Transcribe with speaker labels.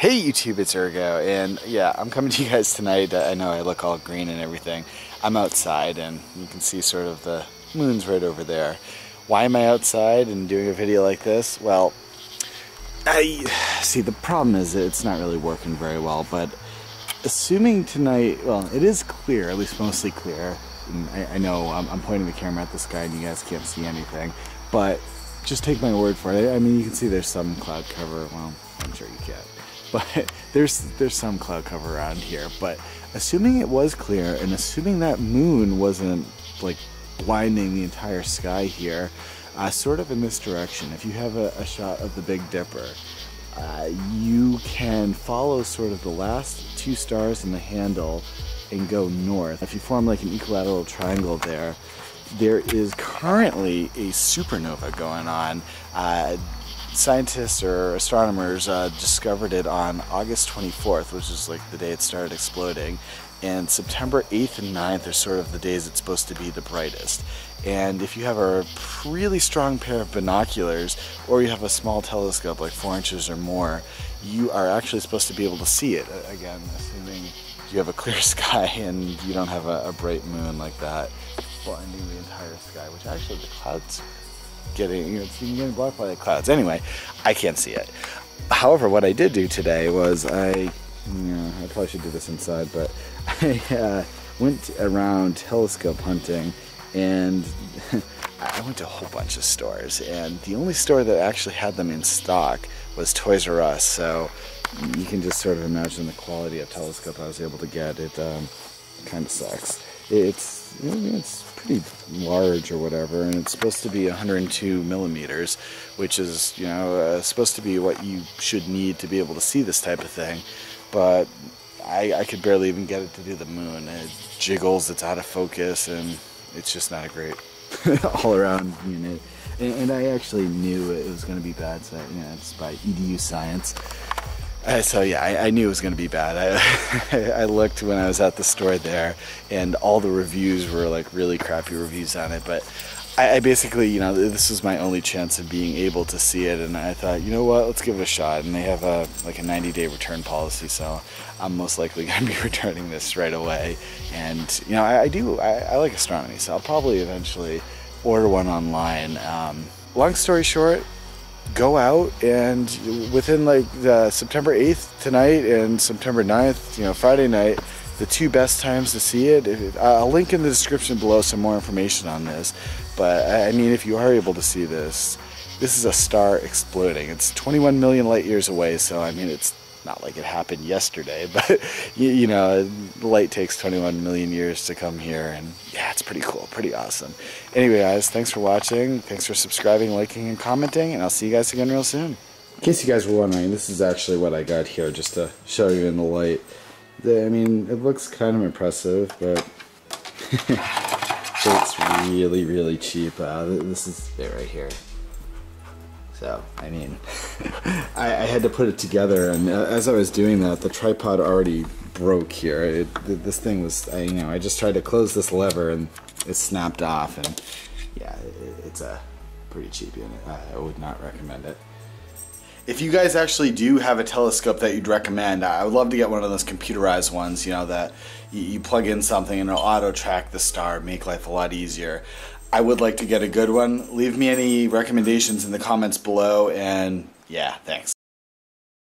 Speaker 1: Hey YouTube, it's Urgo, and yeah, I'm coming to you guys tonight. I know I look all green and everything. I'm outside, and you can see sort of the moon's right over there. Why am I outside and doing a video like this? Well, the problem is it's not really working very well, but assuming tonight, well, it is clear, at least mostly clear. I know I'm pointing the camera at the sky and you guys can't see anything, but just take my word for it. I mean, you can see there's some cloud cover. Well, I'm sure you can't. But there's some cloud cover around here. But assuming it was clear, and assuming that moon wasn't like blinding the entire sky here, sort of in this direction, if you have a shot of the Big Dipper, you can follow sort of the last two stars in the handle and go north. If you form like an equilateral triangle there is currently a supernova going on. Scientists or astronomers discovered it on August 24th, which is like the day it started exploding, and September 8th and 9th are sort of the days it's supposed to be the brightest. And if you have a really strong pair of binoculars, or you have a small telescope like 4 inches or more, you are actually supposed to be able to see it, again, assuming you have a clear sky and you don't have a bright moon like that blinding the entire sky, which actually the clouds it's getting blocked by the clouds. Anyway, I can't see it. However, what I did do today was I probably should do this inside, but I went around telescope hunting, and I went to a whole bunch of stores, and the only store that actually had them in stock was Toys R Us. So you can just sort of imagine the quality of telescope I was able to get. It kind of sucks. It's pretty large or whatever, and it's supposed to be 102 millimeters, which is supposed to be what you should need to be able to see this type of thing. But I could barely even get it to do the moon. It jiggles, it's out of focus, and it's just not a great all-around unit. And I actually knew it was going to be bad, so it's by EDU Science. So yeah, I knew it was going to be bad. I looked when I was at the store there, and all the reviews were like really crappy reviews on it. But I basically, this was my only chance of being able to see it, and I thought, you know what, let's give it a shot. And they have a 90-day return policy, so I'm most likely going to be returning this right away. And I like astronomy, so I'll probably eventually order one online. Long story short, go out, and within like September 8th tonight and September 9th, Friday night, the two best times to see it. I'll link in the description below some more information on this, but I mean, if you are able to see this is a star exploding. It's 21 million light years away, so I mean, it's not like it happened yesterday, but light takes 21 million years to come here, and yeah, it's pretty cool, pretty awesome. Anyway guys, thanks for watching, thanks for subscribing, liking, and commenting, and I'll see you guys again real soon. In case you guys were wondering, this is actually what I got here, just to show you in the light. I mean, it looks kind of impressive, but it's really, really cheap. This is it right here. So, I mean, I had to put it together, and as I was doing that, the tripod already broke here. This thing was, I just tried to close this lever, and it snapped off, and yeah, it's a pretty cheap unit. I would not recommend it. If you guys actually do have a telescope that you'd recommend, I would love to get one of those computerized ones, that you plug in something and it'll auto-track the star, make life a lot easier. I would like to get a good one. Leave me any recommendations in the comments below, and yeah, thanks.